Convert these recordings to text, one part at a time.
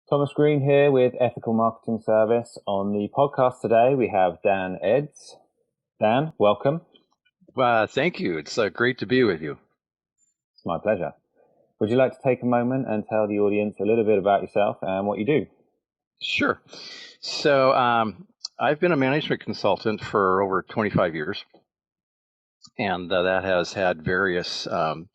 Thomas Green here with Ethical Marketing Service. On the podcast today, we have Dan Edds. Dan, welcome. Thank you. It's great to be with you. It's my pleasure. Would you like to take a moment and tell the audience a little bit about yourself and what you do? Sure. So I've been a management consultant for over 25 years, and that has had various um,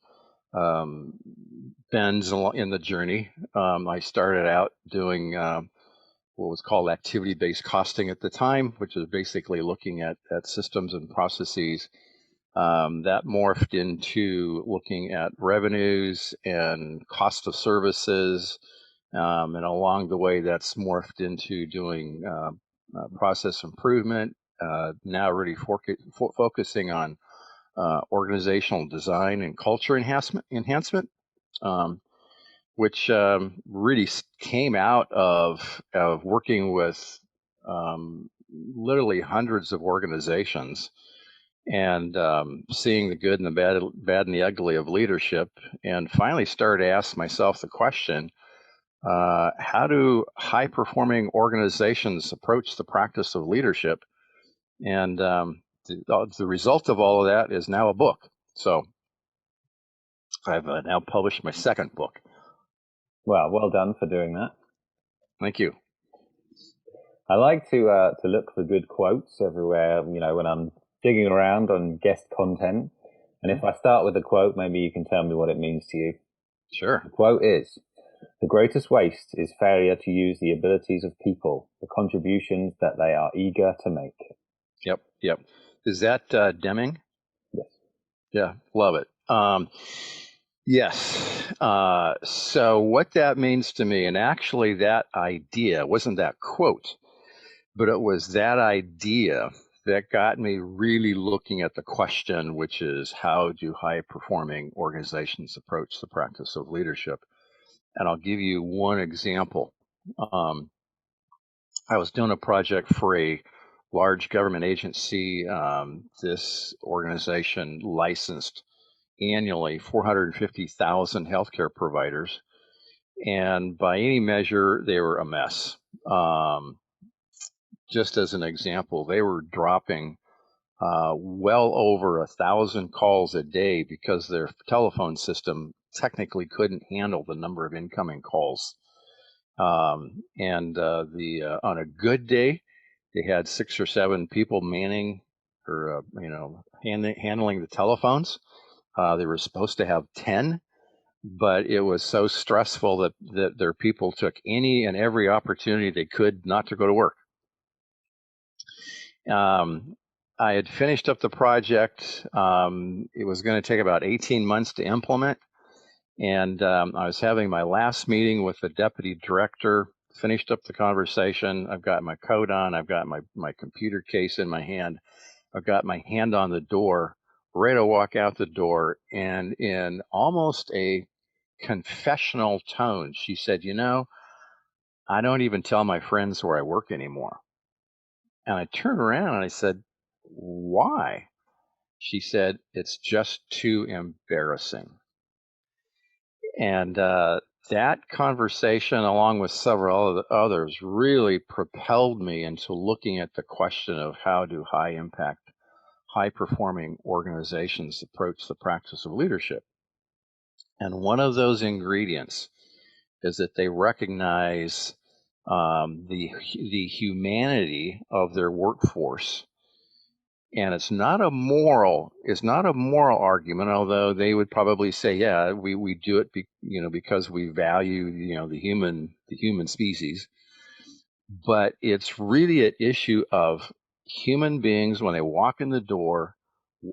bends in the journey. I started out doing what was called activity-based costing at the time, which is basically looking at systems and processes. That morphed into looking at revenues and cost of services. And along the way, that's morphed into doing process improvement, now really focusing on organizational design and culture enhancement, which really came out of working with literally hundreds of organizations and seeing the good and the bad and the ugly of leadership, and finally started to ask myself the question, how do high-performing organizations approach the practice of leadership? And the result of all of that is now a book. So I've now published my second book. Well done for doing that. Thank you. I like to look for good quotes everywhere, when I'm digging around on guest content. And if I start with a quote, maybe you can tell me what it means to you. Sure. The quote is, "The greatest waste is failure to use the abilities of people, the contributions that they are eager to make." Yep. Is that Deming? Yes. Yeah, love it. Yes. So what that means to me, and actually that idea wasn't that quote, but it was that idea that got me really looking at the question, which is, how do high-performing organizations approach the practice of leadership? And I'll give you one example. I was doing a project for a large government agency. This organization licensed annually 450,000 healthcare providers, and by any measure, they were a mess. Just as an example, they were dropping well over 1,000 calls a day because their telephone system technically couldn't handle the number of incoming calls. And on a good day, they had 6 or 7 people manning or handling the telephones. They were supposed to have 10, but it was so stressful that their people took any and every opportunity they could not to go to work. I had finished up the project. It was going to take about 18 months to implement. And I was having my last meeting with the deputy director, finished up the conversation. I've got my coat on. I've got my computer case in my hand. I've got my hand on the door, ready to walk out the door. And in almost a confessional tone, she said, I don't even tell my friends where I work anymore. And I turned around and I said, why? She said, it's just too embarrassing. And that conversation, along with several others, really propelled me into looking at the question of how do high-impact, high-performing organizations approach the practice of leadership. And one of those ingredients is that they recognize the humanity of their workforce. And it's not a moral argument, although they would probably say, yeah, we do it because we value the human species. But it's really an issue of human beings. When they walk in the door,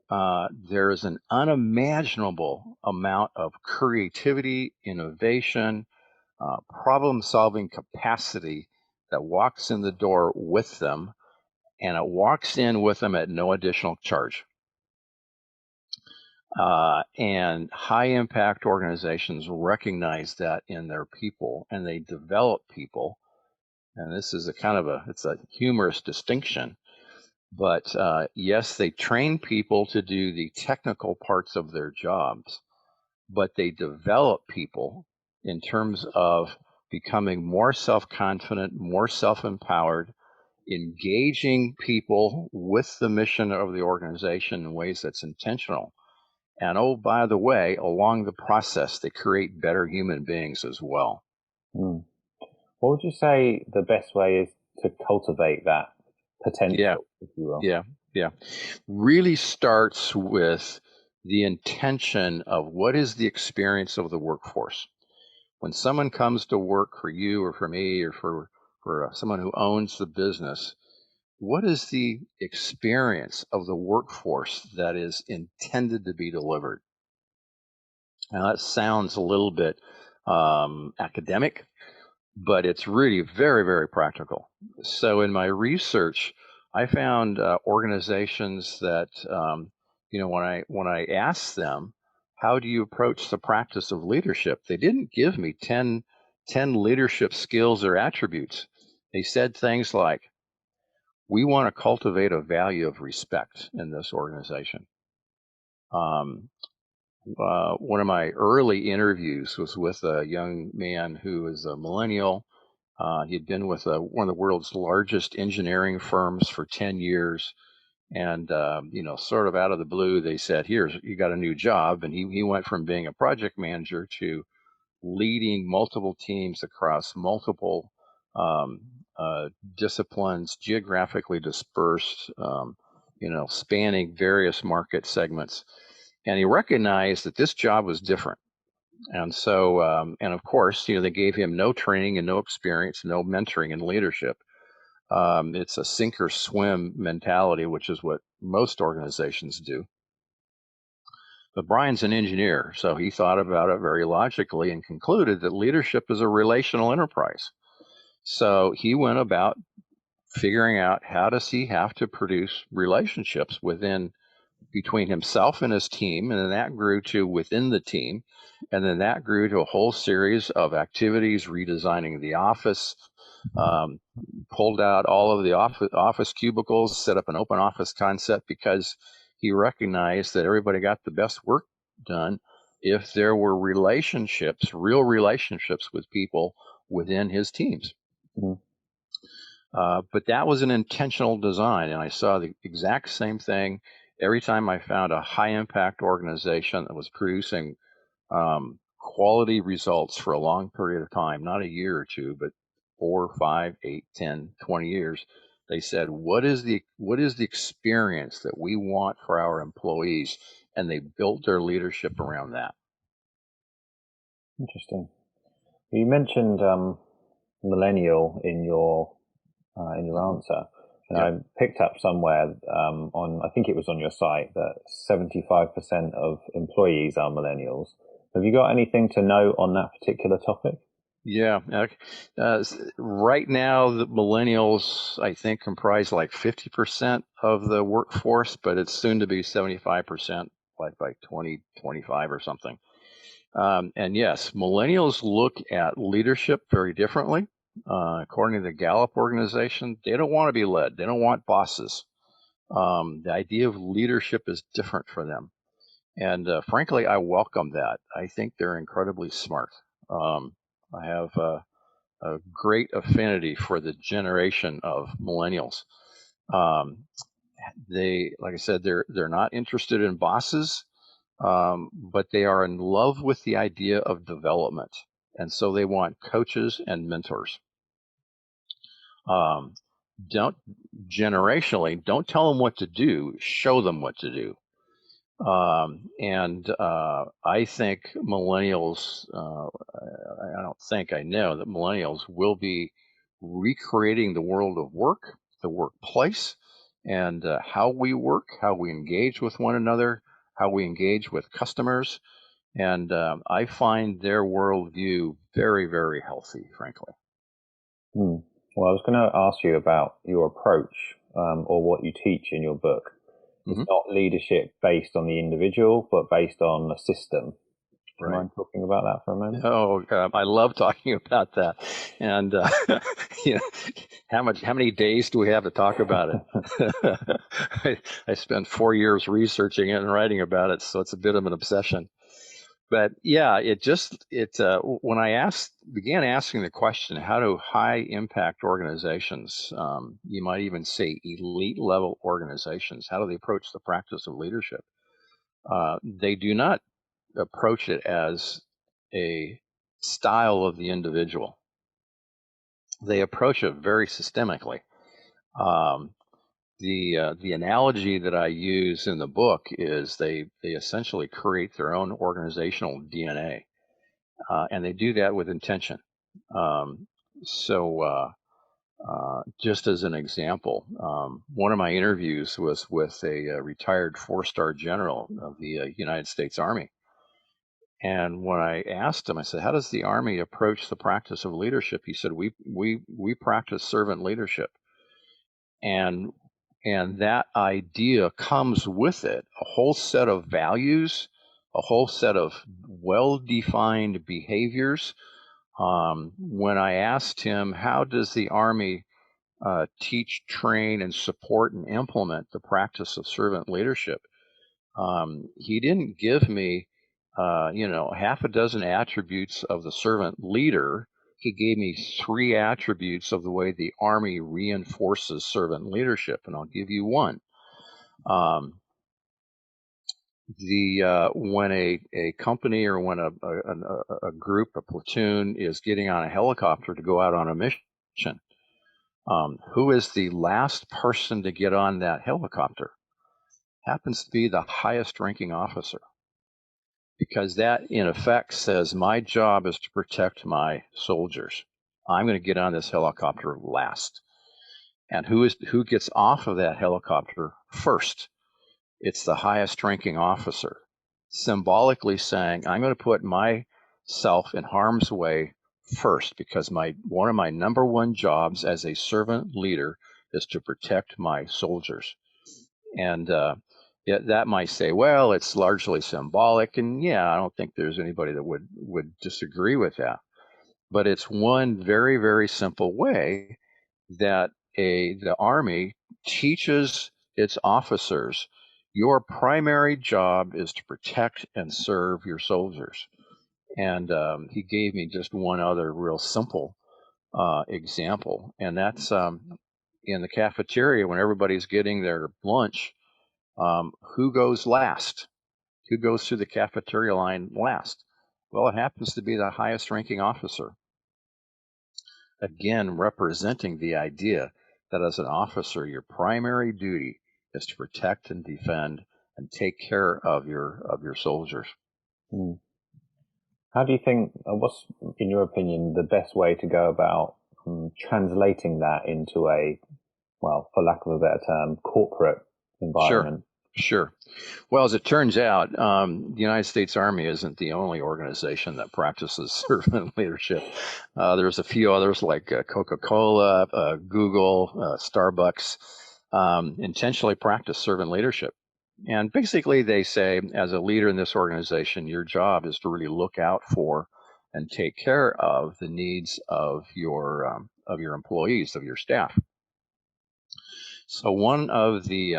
there is an unimaginable amount of creativity, innovation, problem-solving capacity that walks in the door with them, and it walks in with them at no additional charge. And high-impact organizations recognize that in their people, and they develop people. And this is it's a humorous distinction. But yes, they train people to do the technical parts of their jobs, but they develop people in terms of becoming more self-confident, more self-empowered, engaging people with the mission of the organization in ways that's intentional. And oh, by the way, along the process, they create better human beings as well. Mm. What would you say the best way is to cultivate that Yeah, potential, if you will? yeah. Really starts with the intention of what is the experience of the workforce. When someone comes to work for you or for me or for someone who owns the business, what is the experience of the workforce that is intended to be delivered? Now, that sounds a little bit academic, but it's really very, very practical. So, in my research, I found organizations that, when I asked them, "How do you approach the practice of leadership?" They didn't give me 10 leadership skills or attributes. They said things like, "We want to cultivate a value of respect in this organization." Um, One of my early interviews was with a young man who is a millennial. He'd been with one of the world's largest engineering firms for 10 years. And, sort of out of the blue, they said, "Here's, you got a new job." And he went from being a project manager to leading multiple teams across multiple um, disciplines, geographically dispersed, spanning various market segments. And he recognized that this job was different. And so, and of course, they gave him no training and no experience, no mentoring in leadership. It's a sink or swim mentality, which is what most organizations do. But Brian's an engineer, so he thought about it very logically and concluded that leadership is a relational enterprise. So he went about figuring out how does he have to produce relationships between himself and his team, and then that grew to within the team, and then that grew to a whole series of activities, redesigning the office, um, pulled out all of the office cubicles, set up an open office concept because he recognized that everybody got the best work done if there were relationships, real relationships with people within his teams. Mm. But that was an intentional design, and I saw the exact same thing every time I found a high impact organization that was producing quality results for a long period of time, not a year or two, but 4, 5, 8, 10, 20 years. They said, what is the experience that we want for our employees? And they built their leadership around that. Interesting. You mentioned millennial in your answer, and Yeah. I picked up somewhere on, I think it was on your site, that 75% of employees are millennials. Have you got anything to note on that particular topic? Yeah. Right now, the millennials, I think, comprise like 50% of the workforce, but it's soon to be 75%, like by 2025 or something. And yes, millennials look at leadership very differently. According to the Gallup organization, they don't want to be led. They don't want bosses. The idea of leadership is different for them. And frankly, I welcome that. I think they're incredibly smart. I have a great affinity for the generation of millennials. Um, like I said, they're not interested in bosses, but they are in love with the idea of development, and so they want coaches and mentors. Um, don't Generationally, don't tell them what to do. Show them what to do. And I think millennials, I don't think, I know that millennials will be recreating the world of work, the workplace, and how we work, how we engage with one another, how we engage with customers. And I find their worldview very, very healthy, frankly. Hmm. Well, I was going to ask you about your approach or what you teach in your book. It's Hmm. not leadership based on the individual, but based on a system. Do you Right. mind talking about that for a moment? Oh, I love talking about that. And you know, how many days do we have to talk about it? I spent 4 years researching it and writing about it, so it's a bit of an obsession. But yeah, when I began asking the question, how do high impact organizations, you might even say elite level organizations, how do they approach the practice of leadership? They do not approach it as a style of the individual. They approach it very systemically. Um, the analogy that I use in the book is they essentially create their own organizational DNA, and they do that with intention. Um, so, just as an example, one of my interviews was with a retired four-star general of the United States Army. And when I asked him, I said, "How does the Army approach the practice of leadership?" He said, "We practice servant leadership." and and that idea comes with it a whole set of values, a whole set of well-defined behaviors. When I asked him, how does the Army teach, train, and support and implement the practice of servant leadership, he didn't give me half a dozen attributes of the servant leader. He gave me three attributes of the way the Army reinforces servant leadership, and I'll give you one. When a company, or when a group, a platoon is getting on a helicopter to go out on a mission, who is the last person to get on that helicopter? Happens to be the highest ranking officer, because that in effect says my job is to protect my soldiers. I'm going to get on this helicopter last. And who gets off of that helicopter first? It's the highest ranking officer, symbolically saying, I'm going to put myself in harm's way first, because one of my number one jobs as a servant leader is to protect my soldiers. And that might say, well, it's largely symbolic. And yeah, I don't think there's anybody that would disagree with that. But it's one very, very simple way that the Army teaches its officers, your primary job is to protect and serve your soldiers. And he gave me just one other real simple example, and that's in the cafeteria when everybody's getting their lunch. Who goes last? Who goes through the cafeteria line last? Well, it happens to be the highest ranking officer. Again, representing the idea that as an officer, your primary duty is to protect and defend and take care of your soldiers. Mm. How do you think, what's, in your opinion, the best way to go about translating that into a, well, for lack of a better term, corporate environment? Sure. Well, as it turns out, the United States Army isn't the only organization that practices servant leadership. There's a few others like Coca-Cola, Google, Starbucks, intentionally practice servant leadership. And basically, they say, as a leader in this organization, your job is to really look out for and take care of the needs of your employees, of your staff. So one of the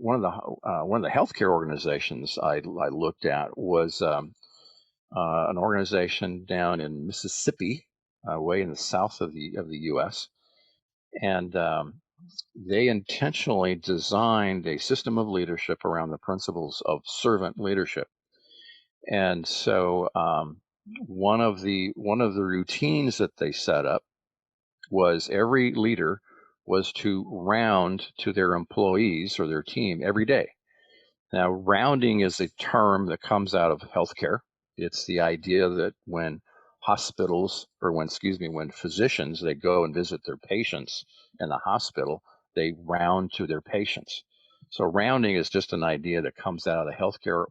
healthcare organizations I looked at was an organization down in Mississippi, way in the south of the U.S. And they intentionally designed a system of leadership around the principles of servant leadership. And so one of the routines that they set up was every leader was to round to their employees or their team every day. Now, rounding is a term that comes out of healthcare. It's the idea that when when physicians, they go and visit their patients in the hospital, they round to their patients. So rounding is just an idea that comes out of the healthcare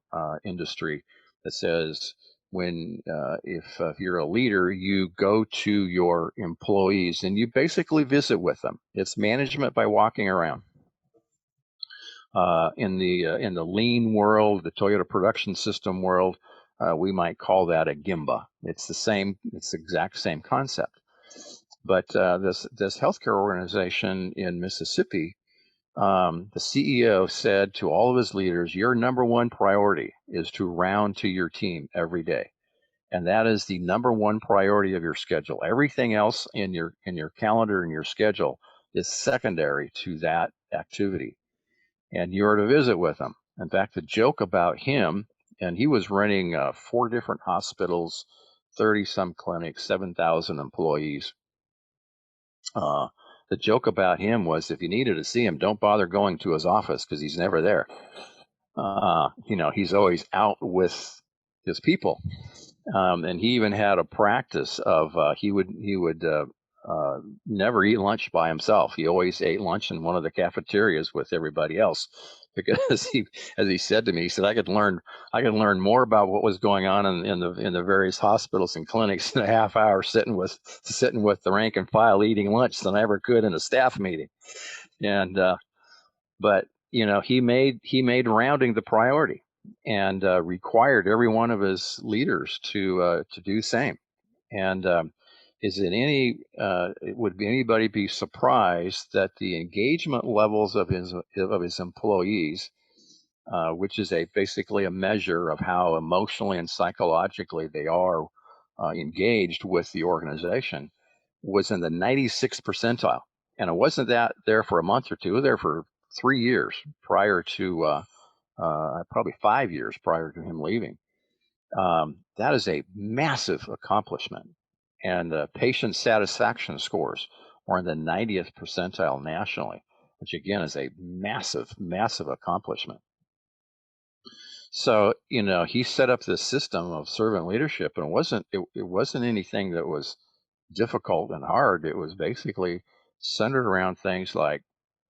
industry that says, if you're a leader, you go to your employees and you basically visit with them. It's management by walking around. In the lean world, the Toyota production system world, we might call that a Gemba. It's the exact same concept. But this healthcare organization in Mississippi the CEO said to all of his leaders, your number one priority is to round to your team every day. And that is the number one priority of your schedule. Everything else in your calendar and your schedule is secondary to that activity. And you're to visit with them. In fact, the joke about him, and he was running 4 different hospitals, 30 some clinics, 7,000 employees. The joke about him was if you needed to see him, don't bother going to his office because he's never there. He's always out with his people. And he even had a practice of he would never eat lunch by himself. He always ate lunch in one of the cafeterias with everybody else, because as he said to me, he said I could learn more about what was going on in the various hospitals and clinics in a half hour sitting with the rank and file eating lunch than I ever could in a staff meeting. And but he made rounding the priority, and required every one of his leaders to do the same. And would anybody be surprised that the engagement levels of his employees, which is basically a measure of how emotionally and psychologically they are engaged with the organization, was in the 96th percentile? And it wasn't that there for a month or two; it was there for 3 years prior to probably 5 years prior to him leaving. That is a massive accomplishment. And patient satisfaction scores are in the 90th percentile nationally, which again is a massive, massive accomplishment. So, he set up this system of servant leadership, and it wasn't anything that was difficult and hard. It was basically centered around things like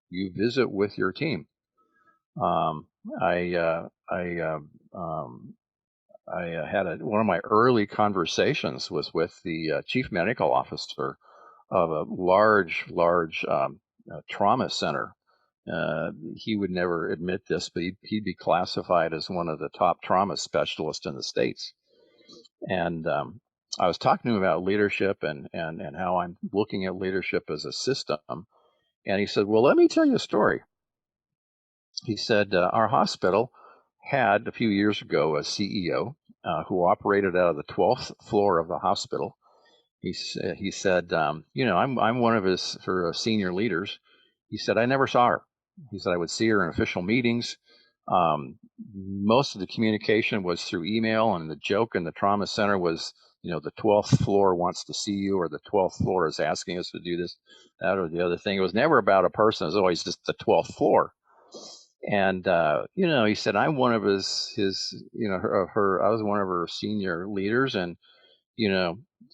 you visit with your team. Um, I had one of my early conversations was with the chief medical officer of a large trauma center. He would never admit this, but he'd be classified as one of the top trauma specialists in the States. And I was talking to him about leadership and how I'm looking at leadership as a system. And he said, well, let me tell you a story. He said, our hospital had a few years ago a CEO who operated out of the 12th floor of the hospital. He said, I'm one of his senior leaders. He said, I never saw her. He said, I would see her in official meetings. Most of the communication was through email, and the joke in the trauma center was, the 12th floor wants to see you, or the 12th floor is asking us to do this, that, or the other thing. It was never about a person. It was always just the 12th floor. And he said, I'm one of his I was one of her senior leaders, and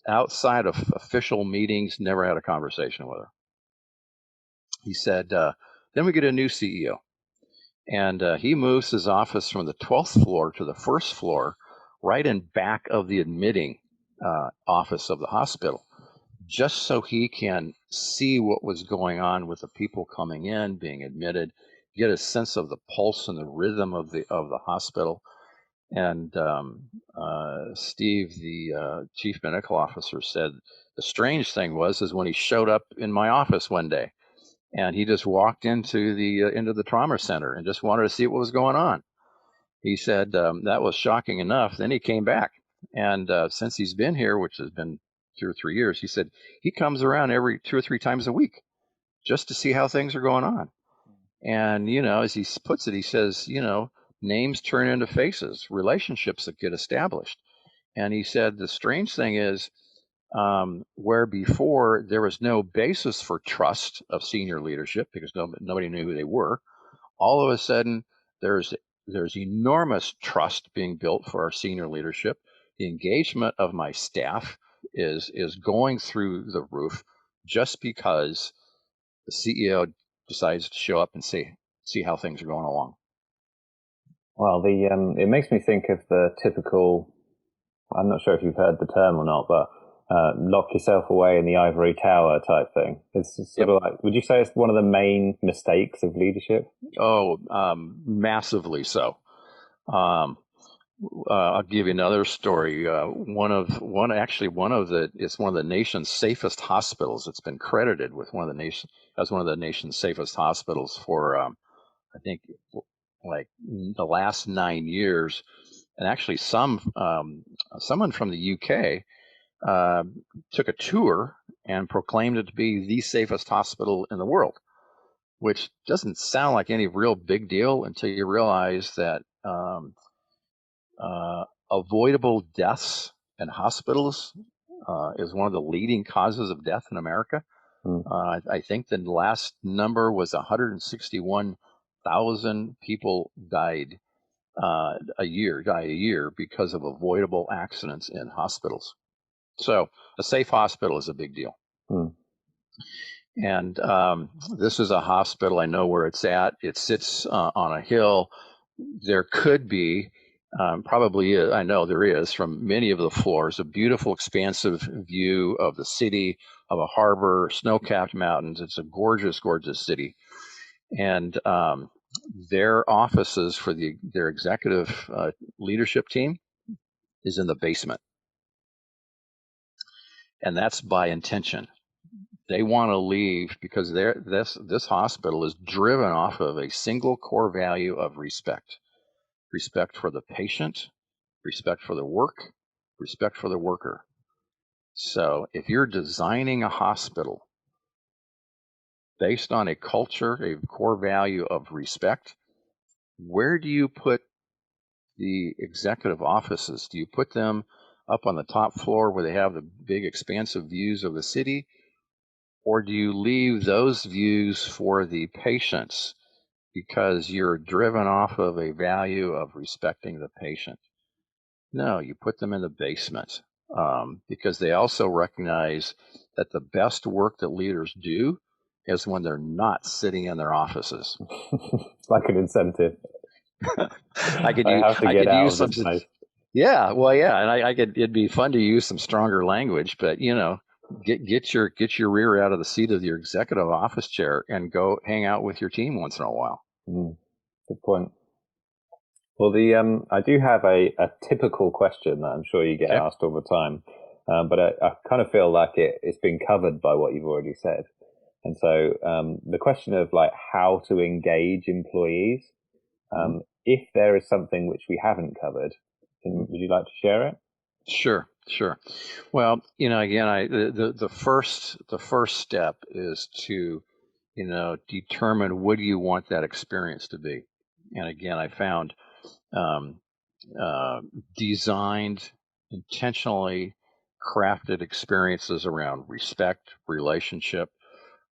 outside of official meetings, never had a conversation with her. He said, then we get a new CEO, and he moves his office from the 12th floor to the first floor, right in back of the admitting office of the hospital, just so he can see what was going on with the people coming in, being admitted, get a sense of the pulse and the rhythm of the hospital. And Steve, the chief medical officer, said the strange thing is when he showed up in my office one day, and he just walked into the trauma center and just wanted to see what was going on. He said that was shocking enough. Then he came back, and since he's been here, which has been 2 or 3 years, he said he comes around every 2 or 3 times a week just to see how things are going on. And as he puts it, he says, names turn into faces, relationships that get established. And he said the strange thing is, where before there was no basis for trust of senior leadership because nobody knew who they were, all of a sudden there's enormous trust being built for our senior leadership. The engagement of my staff is going through the roof just because the CEO decides to show up and see how things are going along. Well, it makes me think of the typical, I'm not sure if you've heard the term or not, but lock yourself away in the ivory tower type thing. It's sort of like, would you say it's one of the main mistakes of leadership? Oh, massively so. I'll give you another story. It's one of the nation's safest hospitals. It's been credited with as one of the nation's safest hospitals for, I think, like the last 9 years. And actually, someone from the UK uh, took a tour and proclaimed it to be the safest hospital in the world, which doesn't sound like any real big deal until you realize that avoidable deaths in hospitals is one of the leading causes of death in America. Mm. I think the last number was 161,000 people die a year because of avoidable accidents in hospitals. So a safe hospital is a big deal. Mm. And this is a hospital. I know where it's at. It sits on a hill. There could be, probably is, I know there is, from many of the floors, a beautiful, expansive view of the city, of a harbor, snow-capped mountains. It's a gorgeous, gorgeous city. And their offices for their executive leadership team is in the basement. And that's by intention. They want to leave because this hospital is driven off of a single core value of respect. Respect for the patient, respect for the work, respect for the worker. So if you're designing a hospital based on a culture, a core value of respect, where do you put the executive offices? Do you put them up on the top floor where they have the big expansive views of the city? Or do you leave those views for the patients because you're driven off of a value of respecting the patient? No, you put them in the basement because they also recognize that the best work that leaders do is when they're not sitting in their offices. It's like an incentive. I could I use, have to I get could out use of some, this place. yeah, well, yeah, and I could. It'd be fun to use some stronger language, but get your rear out of the seat of your executive office chair and go hang out with your team once in a while. Mm. Good point. Well, I do have a typical question that I'm sure you get Okay. asked all the time, but I kind of feel like it's been covered by what you've already said. And so the question of like how to engage employees, Mhm. if there is something which we haven't covered, would you like to share it? Sure, sure. Well, again, the first step is to, determine what do you want that experience to be. And again, I found um, uh, designed, intentionally crafted experiences around respect, relationship.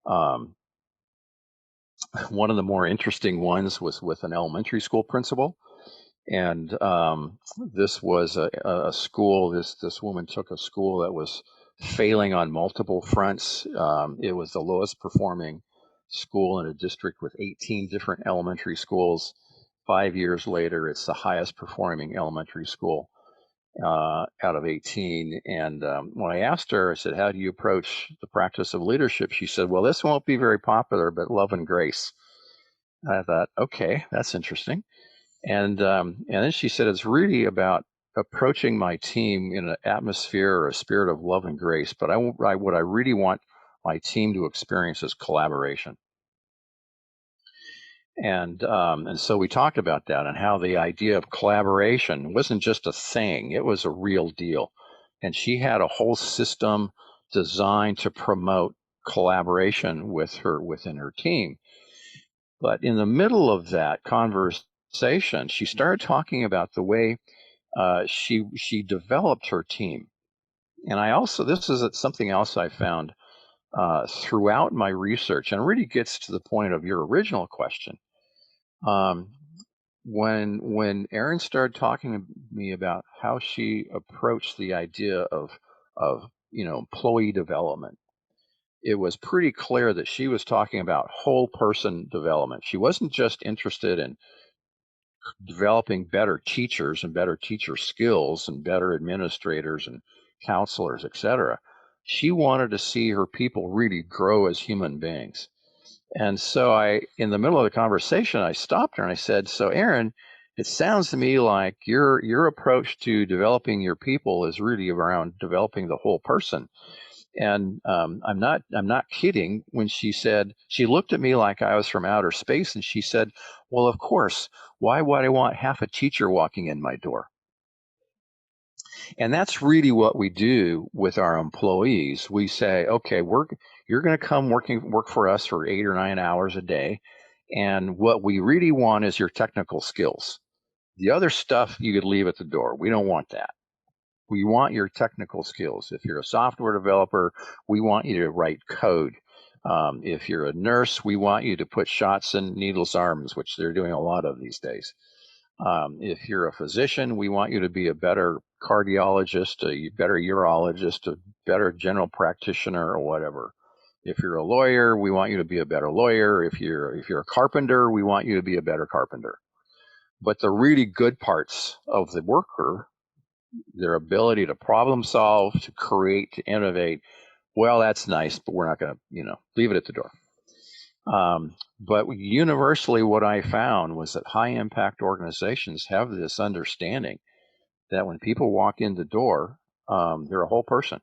Um, One of the more interesting ones was with an elementary school principal. And this was a school. This woman took a school that was failing on multiple fronts. It was the lowest performing school in a district with 18 different elementary schools. 5 years later, it's the highest performing elementary school out of 18. And when I asked her, I said, "How do you approach the practice of leadership?" She said, "Well, this won't be very popular, but love and grace." I thought, okay, that's interesting. And then she said, "It's really about approaching my team in an atmosphere or a spirit of love and grace. But what I really want my team to experience is collaboration." And so we talked about that and how the idea of collaboration wasn't just a thing; it was a real deal. And she had a whole system designed to promote collaboration within her team. But in the middle of that conversation, she started talking about the way she developed her team. And this is something else I found throughout my research, and really gets to the point of your original question. Um, when Erin started talking to me about how she approached the idea of employee development, it was pretty clear that she was talking about whole person development. She wasn't just interested in developing better teachers and better teacher skills and better administrators and counselors, etc. She wanted to see her people really grow as human beings. And so in the middle of the conversation, I stopped her and I said, "So, Erin, It sounds to me like your approach to developing your people is really around developing the whole person. And I'm not kidding when she looked at me like I was from outer space, and she said, "Well, of course. Why would I want half a teacher walking in my door?" And that's really what we do with our employees. We say, "Okay, you're going to come work for us for 8 or 9 hours a day, and what we really want is your technical skills. The other stuff you could leave at the door. We don't want that. We want your technical skills. If you're a software developer, we want you to write code. If you're a nurse, we want you to put shots in needles' arms, which they're doing a lot of these days. If you're a physician, we want you to be a better cardiologist, a better urologist, a better general practitioner, or whatever. If you're a lawyer, we want you to be a better lawyer. If you're a carpenter, we want you to be a better carpenter. But the really good parts of the worker, their ability to problem solve, to create, to innovate, well, that's nice, but we're not going to, leave it at the door. But universally, what I found was that high impact organizations have this understanding that when people walk in the door, they're a whole person,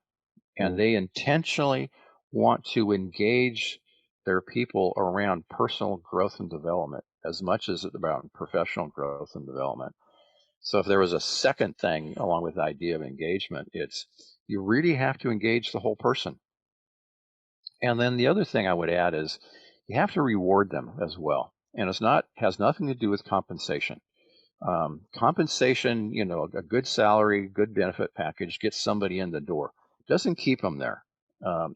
and they intentionally want to engage their people around personal growth and development as much as it's about professional growth and development. So if there was a second thing along with the idea of engagement, it's you really have to engage the whole person. And then the other thing I would add is you have to reward them as well. And has nothing to do with compensation. Compensation, a good salary, good benefit package gets somebody in the door. Doesn't keep them there.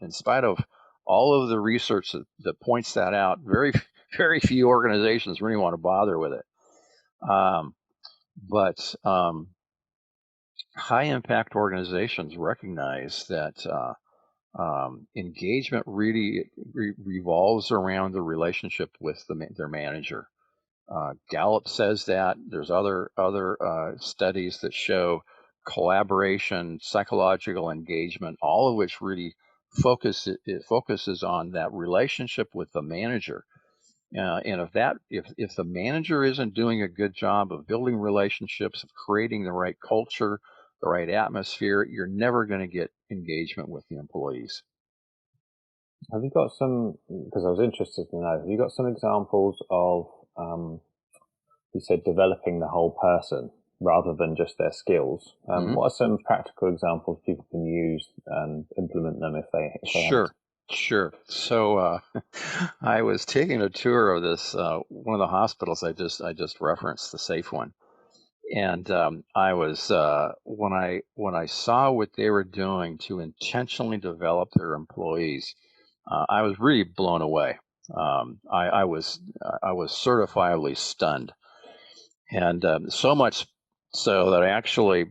In spite of all of the research that points that out, very, very few organizations really want to bother with it. But high impact organizations recognize that engagement really revolves around the relationship with their manager. Gallup says that. There's other studies that show collaboration, psychological engagement, all of which really focuses on that relationship with the manager. And if the manager isn't doing a good job of building relationships, of creating the right culture, the right atmosphere, you're never going to get engagement with the employees. Have you got some, because I was interested to know, have you got some examples of, you said developing the whole person rather than just their skills? What are some practical examples people can use and implement them if they haven't? Sure. So I was taking a tour of this one of the hospitals I just referenced, the safe one, and I was when I saw what they were doing to intentionally develop their employees, I was really blown away. I was certifiably stunned, and so much so that I actually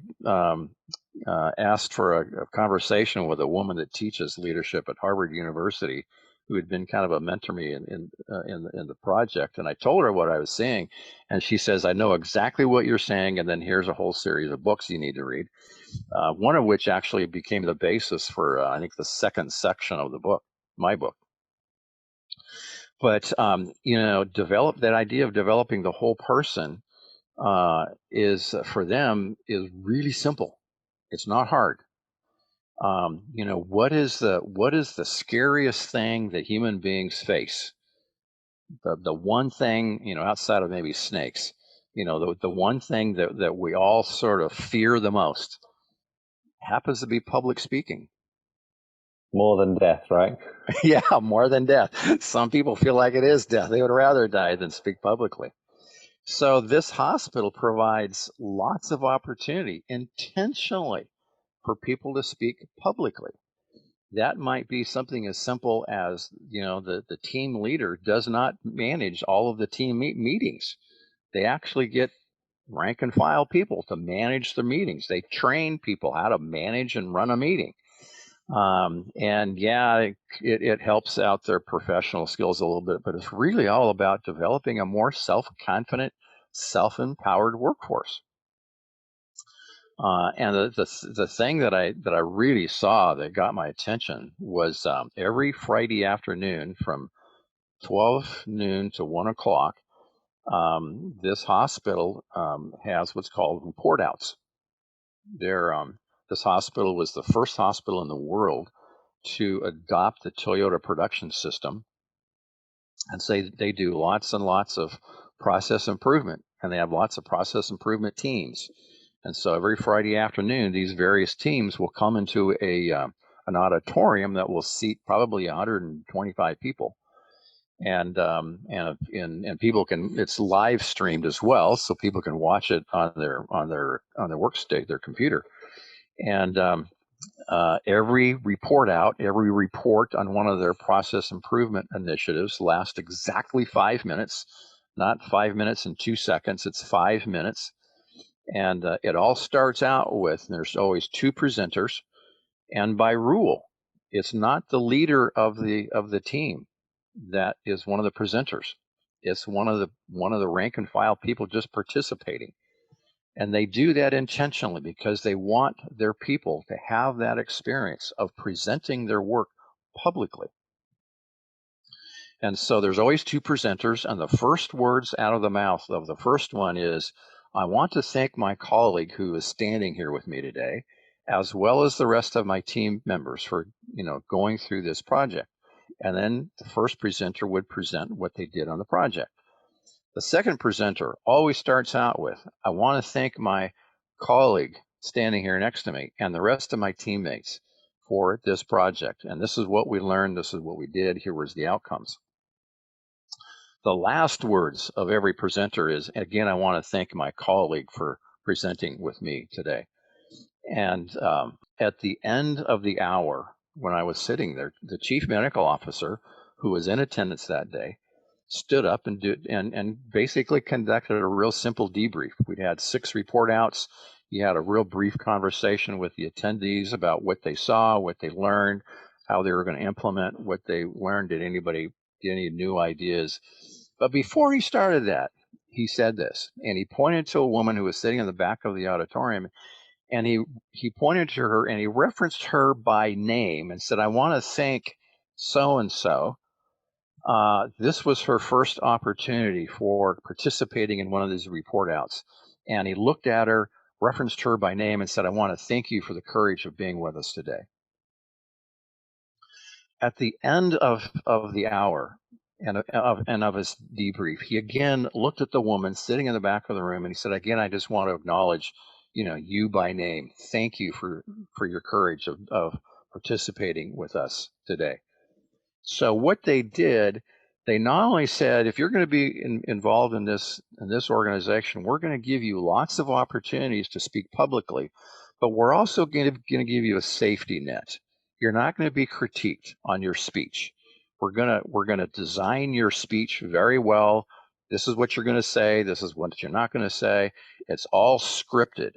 asked for a conversation with a woman that teaches leadership at Harvard University, who had been kind of a mentor me in the project. And I told her what I was seeing, and she says, "I know exactly what you're saying, and then here's a whole series of books you need to read." One of which actually became the basis for I think the second section of the book, my book. But develop that idea of developing the whole person is for them is really simple. It's not hard. What is the scariest thing that human beings face? The one thing, outside of maybe snakes, the one thing that we all sort of fear the most happens to be public speaking. More than death, right? Yeah, more than death. Some people feel like it is death. They would rather die than speak publicly. So this hospital provides lots of opportunity intentionally for people to speak publicly. That might be something as simple as, the team leader does not manage all of the team meetings. They actually get rank and file people to manage the meetings. They train people how to manage and run a meeting. And yeah, it helps out their professional skills a little bit, but it's really all about developing a more self-confident, self-empowered workforce. And the thing that I really saw that got my attention was every Friday afternoon from 12 noon to 1 o'clock, This hospital has what's called report outs. This hospital was the first hospital in the world to adopt the Toyota production system, and say they do lots and lots of process improvement, and they have lots of process improvement teams. And so every Friday afternoon, these various teams will come into an auditorium that will seat probably 125 people, and people can. It's live streamed as well, so people can watch it on their workstation, their computer, and every report on one of their process improvement initiatives lasts exactly 5 minutes, not 5 minutes and 2 seconds. It's 5 minutes. And it all starts out with, there's always two presenters. And by rule, it's not the leader of the team that is one of the presenters. It's one of the rank and file people just participating. And they do that intentionally because they want their people to have that experience of presenting their work publicly. And so there's always two presenters, and the first words out of the mouth of the first one is, "I want to thank my colleague who is standing here with me today, as well as the rest of my team members for, going through this project." And then the first presenter would present what they did on the project. The second presenter always starts out with, "I want to thank my colleague standing here next to me and the rest of my teammates for this project. And this is what we learned. This is what we did. Here was the outcomes." The last words of every presenter is, "Again, I want to thank my colleague for presenting with me today." And at the end of the hour, when I was sitting there, the chief medical officer, who was in attendance that day, stood up and basically conducted a real simple debrief. We'd had 6 report outs. He had a real brief conversation with the attendees about what they saw, what they learned, how they were going to implement what they learned. Did anybody get any new ideas? But before he started that, he said this, and he pointed to a woman who was sitting in the back of the auditorium, and he pointed to her and he referenced her by name and said, "I want to thank so and so. This was her first opportunity for participating in one of these report outs." And he looked at her, referenced her by name, and said, "I want to thank you for the courage of being with us today." At the end of the hour and of his debrief, he again looked at the woman sitting in the back of the room and he said, "Again, I just want to acknowledge, you by name. Thank you for your courage of participating with us today." So what they did, they not only said, "If you're going to be involved in this organization, we're going to give you lots of opportunities to speak publicly, but we're also going to give you a safety net. You're not going to be critiqued on your speech. We're going to design your speech very well. This is what you're going to say. This is what you're not going to say. It's all scripted.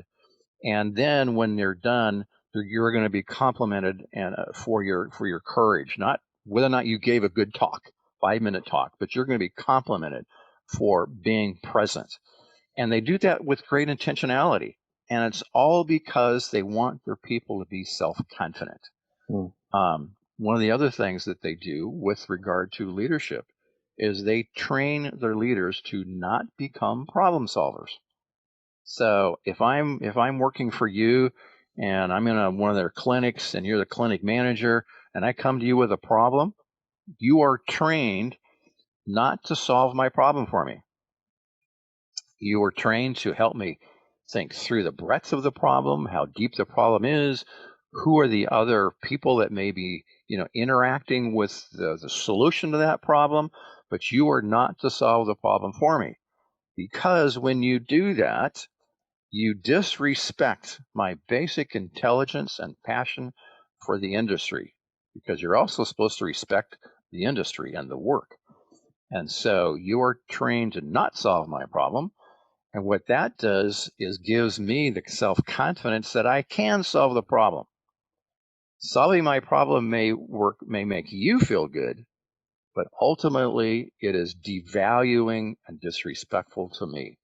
And then when they're done, you're going to be complimented and for your courage, not whether or not you gave a good talk, 5-minute talk, but you're going to be complimented for being present." And they do that with great intentionality. And it's all because they want their people to be self-confident. Mm. One of the other things that they do with regard to leadership is they train their leaders to not become problem solvers. So if I'm working for you and I'm in one of their clinics and you're the clinic manager and I come to you with a problem, you are trained not to solve my problem for me. You are trained to help me think through the breadth of the problem, how deep the problem is, who are the other people that may be, interacting with the solution to that problem, but you are not to solve the problem for me. Because when you do that, you disrespect my basic intelligence and passion for the industry, because you're also supposed to respect the industry and the work. And so you are trained to not solve my problem. And what that does is gives me the self-confidence that I can solve the problem. Solving my problem may make you feel good, but ultimately it is devaluing and disrespectful to me.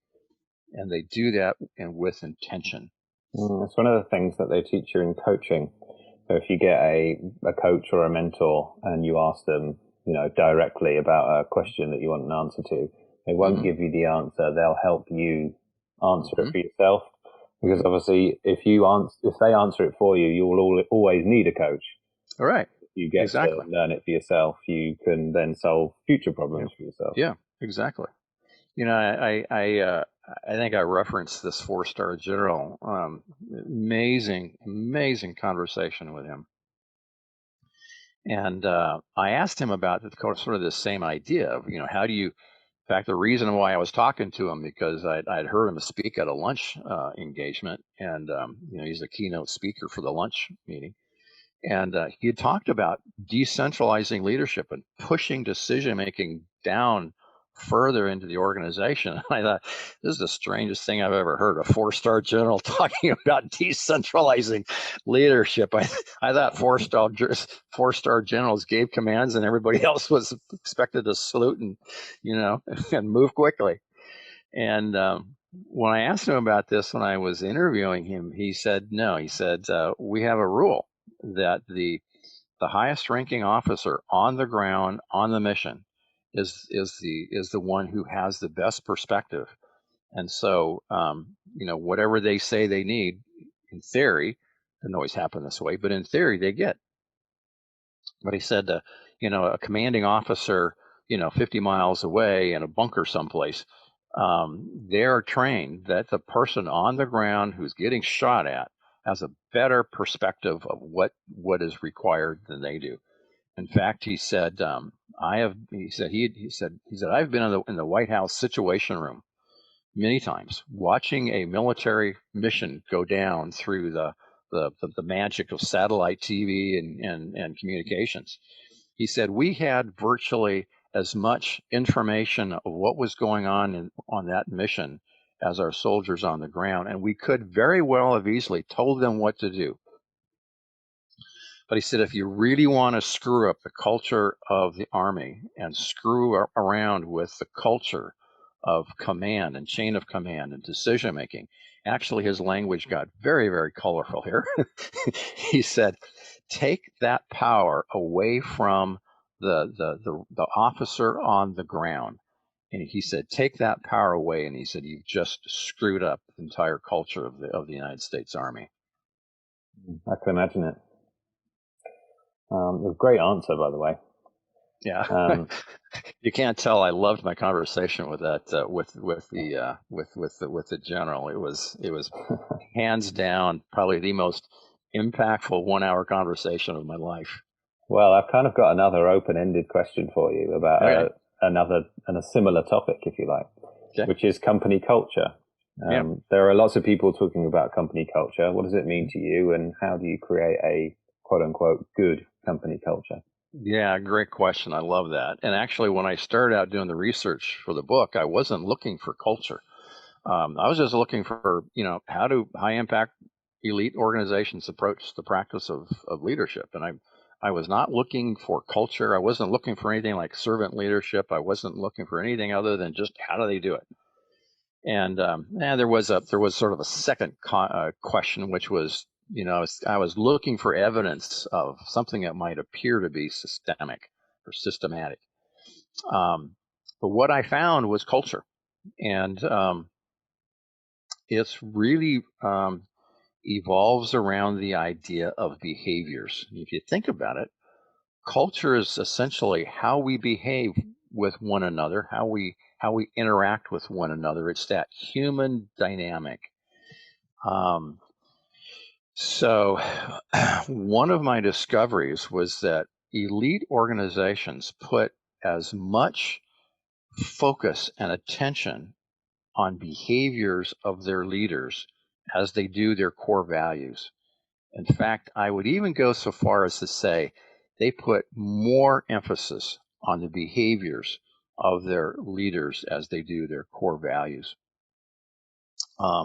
And they do that with intention. It's one of the things that they teach you in coaching. So if you get a coach or a mentor and you ask them, directly about a question that you want an answer to, They won't Mm-hmm. give you the answer. They'll help you answer it Mm-hmm. for yourself. Because obviously, if they answer it for you, you will always need a coach. All right. If you get to Exactly. learn it for yourself, you can then solve future Yeah. problems for yourself. Yeah. Exactly. You know, I think I referenced this four-star general. Amazing conversation with him. And I asked him about sort of the same idea of, how do you, in fact, the reason why I was talking to him, because I'd heard him speak at a lunch engagement, and, he's the keynote speaker for the lunch meeting. And he had talked about decentralizing leadership and pushing decision making down further into the organization. I thought, this is the strangest thing I've ever heard. A four-star general talking about decentralizing leadership. I thought four-star generals gave commands and everybody else was expected to salute and, and move quickly. And when I asked him about this when I was interviewing him, he said no. He said we have a rule that the highest ranking officer on the ground on the mission is the one who has the best perspective. And so whatever they say they need, in theory, doesn't always happen this way, but in theory they get. But he said, a commanding officer, 50 miles away in a bunker someplace, they're trained that the person on the ground who's getting shot at has a better perspective of what is required than they do. In fact, he said, I have. He said, I've been in the White House Situation Room many times, watching a military mission go down through the magic of satellite TV and communications. He said we had virtually as much information of what was going on that mission as our soldiers on the ground, and we could very well have easily told them what to do. But he said, if you really want to screw up the culture of the Army and screw around with the culture of command and chain of command and decision making, actually, his language got very, very colorful here. He said, take that power away from the officer on the ground. And he said, take that power away. And he said, you've just screwed up the entire culture of the United States Army. I can imagine it. A great answer, by the way. Yeah. Um, You can't tell I loved my conversation with that with the general. It was hands down probably the most impactful 1 hour conversation of my life. well, I've kind of got another open-ended question for you about Okay. another and a similar topic, if you like, Okay. which is company culture. Yeah. There are lots of people talking about company culture. What does it mean to you, and how do you create a quote unquote good company culture? Yeah, great question. I love that. And actually, when I started out doing the research for the book, I wasn't looking for culture. I was just looking for, how do high impact elite organizations approach the practice of leadership. And I was not looking for culture. I wasn't looking for anything like servant leadership. I wasn't looking for anything other than just how do they do it. And there was sort of a second question, which was, I was looking for evidence of something that might appear to be systemic or systematic. But what I found was culture. And it's really evolves around the idea of behaviors. If you think about it, culture is essentially how we behave with one another, how we interact with one another. It's that human dynamic. Um, so, one of my discoveries was that elite organizations put as much focus and attention on behaviors of their leaders as they do their core values. In fact, I would even go so far as to say they put more emphasis on the behaviors of their leaders as they do their core values. I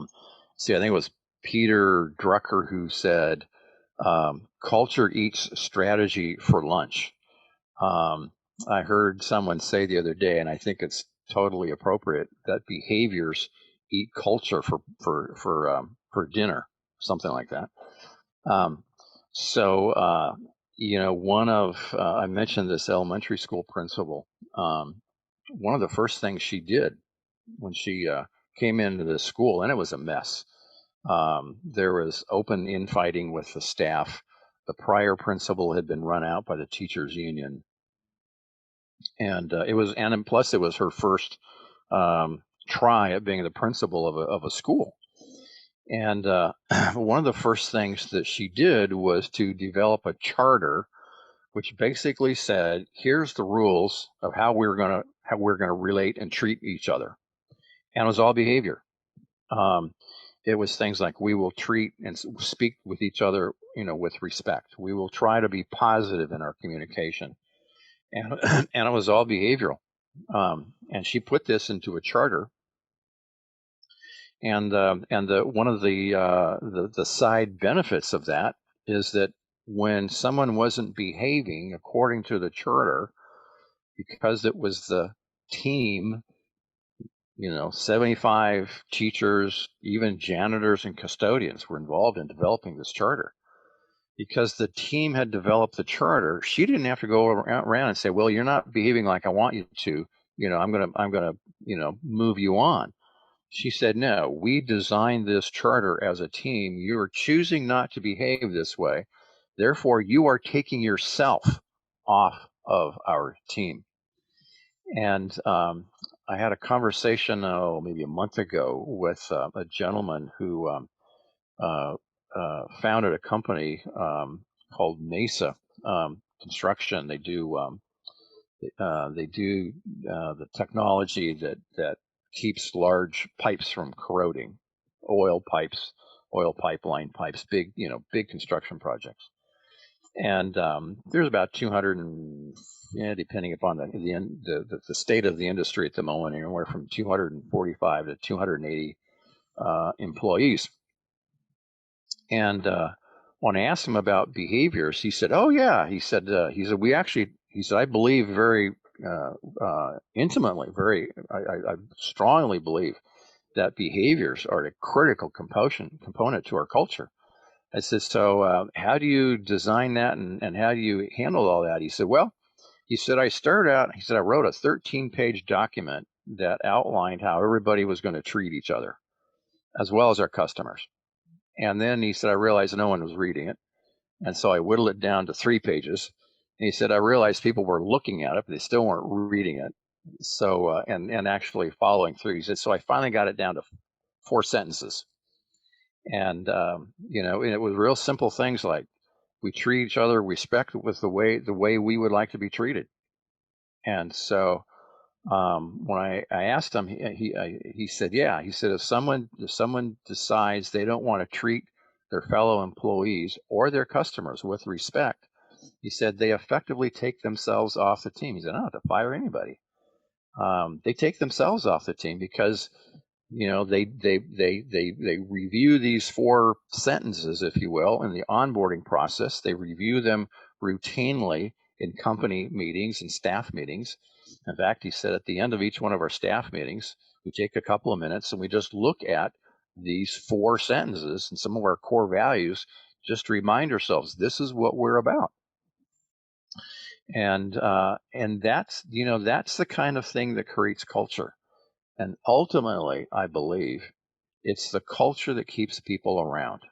think it was Peter Drucker who said, culture eats strategy for lunch. Um, I heard someone say the other day, and I think it's totally appropriate, that behaviors eat culture for dinner, something like that. Um, so, one of I mentioned this elementary school principal. Um, one of the first things she did when she came into the school, and it was a mess. There was open infighting with the staff. The prior principal had been run out by the teachers union, and plus it was her first try at being the principal of a school. And one of the first things that she did was to develop a charter, which basically said, "Here's the rules of how we're gonna relate and treat each other," and it was all behavior. It was things like, we will treat and speak with each other, with respect. We will try to be positive in our communication, and and it was all behavioral. And she put this into a charter, and one of the side benefits of that is that when someone wasn't behaving according to the charter, because it was the team, 75 teachers, even janitors and custodians were involved in developing this charter. Because the team had developed the charter, she didn't have to go around and say, "Well, you're not behaving like I want you to. I'm gonna, move you on." She said, "No, we designed this charter as a team. You're choosing not to behave this way. Therefore, you are taking yourself off of our team." And I had a conversation, maybe a month ago, with a gentleman who uh, founded a company called Mesa Construction. They do the technology that keeps large pipes from corroding, oil pipes, oil pipeline pipes, big construction projects. And there's about 200, depending upon the state of the industry at the moment, anywhere from 245 to 280 employees. And when I asked him about behaviors, he said, "Oh yeah," he said, "I believe very intimately, I strongly believe that behaviors are a critical component to our culture." I said, "So how do you design that, and how do you handle all that?" He said, "Well," he said, I wrote a 13-page document that outlined how everybody was going to treat each other, as well as our customers. And then he said, I realized no one was reading it. And so I whittled it down to 3 pages. And he said, I realized people were looking at it, but they still weren't reading it. So, and actually following through. He said, so I finally got it down to 4 sentences. And, and it was real simple things like, we treat each other respect with the way we would like to be treated. And so when I asked him, he said, yeah. He said, if someone decides they don't want to treat their fellow employees or their customers with respect, he said they effectively take themselves off the team. He said, I don't have to fire anybody. They take themselves off the team because they review these 4 sentences, if you will, in the onboarding process. They review them routinely in company meetings and staff meetings. In fact, he said at the end of each one of our staff meetings, we take a couple of minutes and we just look at these 4 sentences and some of our core values, just to remind ourselves this is what we're about. And that's that's the kind of thing that creates culture. And ultimately, I believe it's the culture that keeps people around.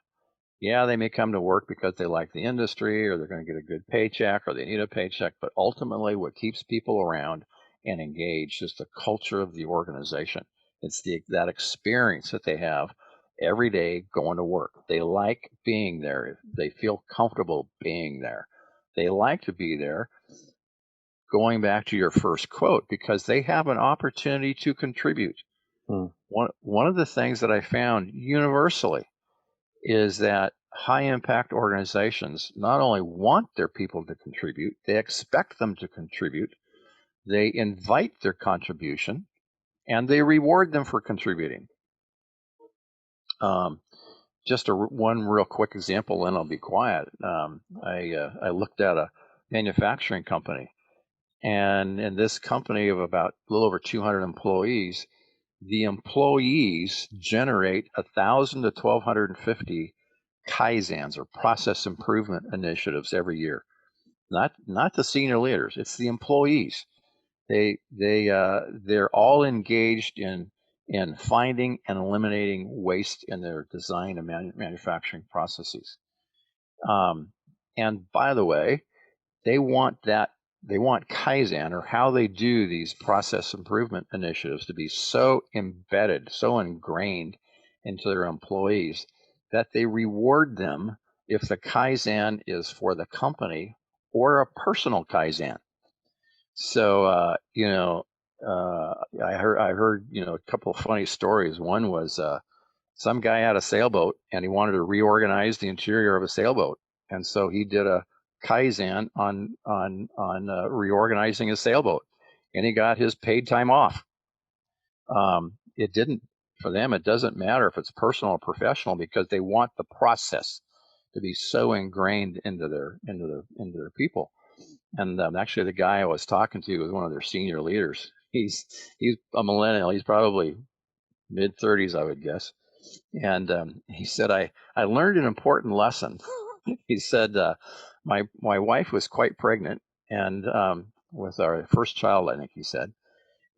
Yeah, they may come to work because they like the industry or they're going to get a good paycheck or they need a paycheck, but ultimately what keeps people around and engaged is the culture of the organization. It's that experience that they have every day going to work. They like being there. They feel comfortable being there. They like to be there, going back to your first quote, because they have an opportunity to contribute. One of the things that I found universally is that high impact organizations not only want their people to contribute, they expect them to contribute, they invite their contribution, and they reward them for contributing. Just one real quick example, and I'll be quiet. I looked at a manufacturing company, and in this company of about a little over 200 employees, the employees generate 1,000 to 1,250 kaizens, or process improvement initiatives, every year. Not the senior leaders, it's the employees. They're all engaged in finding and eliminating waste in their design and manufacturing processes. And by the way, they want that they want Kaizen, or how they do these process improvement initiatives, to be so embedded, so ingrained into their employees that they reward them if the Kaizen is for the company or a personal Kaizen. So I heard a couple of funny stories. One was some guy had a sailboat and he wanted to reorganize the interior of a sailboat, and so he did a Kaizen on reorganizing his sailboat, and he got his paid time off. It didn't For them. It doesn't matter if it's personal or professional, because they want the process to be so ingrained into their people. And actually, the guy I was talking to was one of their senior leaders. He's a millennial. He's probably mid-30s, I would guess. And he said, I learned an important lesson. He said, my wife was quite pregnant, and with our first child, I think he said.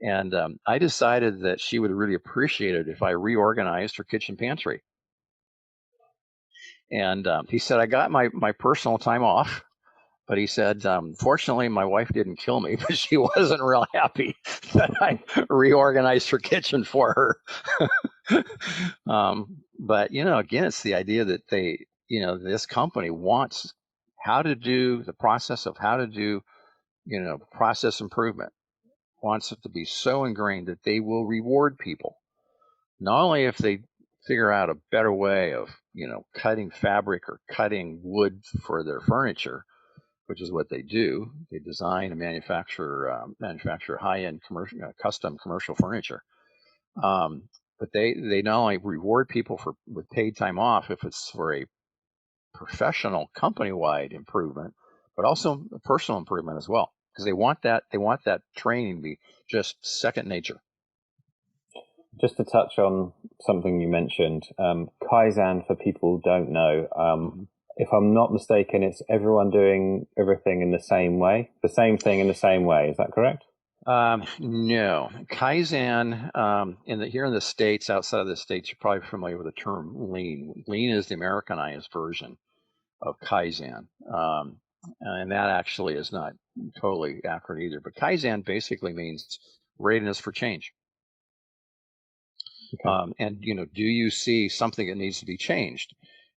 And I decided that she would really appreciate it if I reorganized her kitchen pantry. And he said, I got my personal time off. But he said, fortunately, my wife didn't kill me, but she wasn't real happy that I reorganized her kitchen for her. But, again, it's the idea that this company wants how to do the process of how to do, process improvement, wants it to be so ingrained that they will reward people, not only if they figure out a better way of, cutting fabric or cutting wood for their furniture, which is what they do. They design and manufacture high-end commercial, custom commercial furniture. But they not only reward people with paid time off if it's for a professional company-wide improvement, but also a personal improvement as well, because they want that training to be just second nature. Just to touch on something you mentioned, Kaizen, for people who don't know, if I'm not mistaken, it's everyone doing everything in the same way, the same thing in the same way. Is that correct? No, Kaizen here in the States, outside of the States, you're probably familiar with the term Lean. Lean is the Americanized version of Kaizen, and that actually is not totally accurate either. But Kaizen basically means readiness for change. Okay. And do you see something that needs to be changed?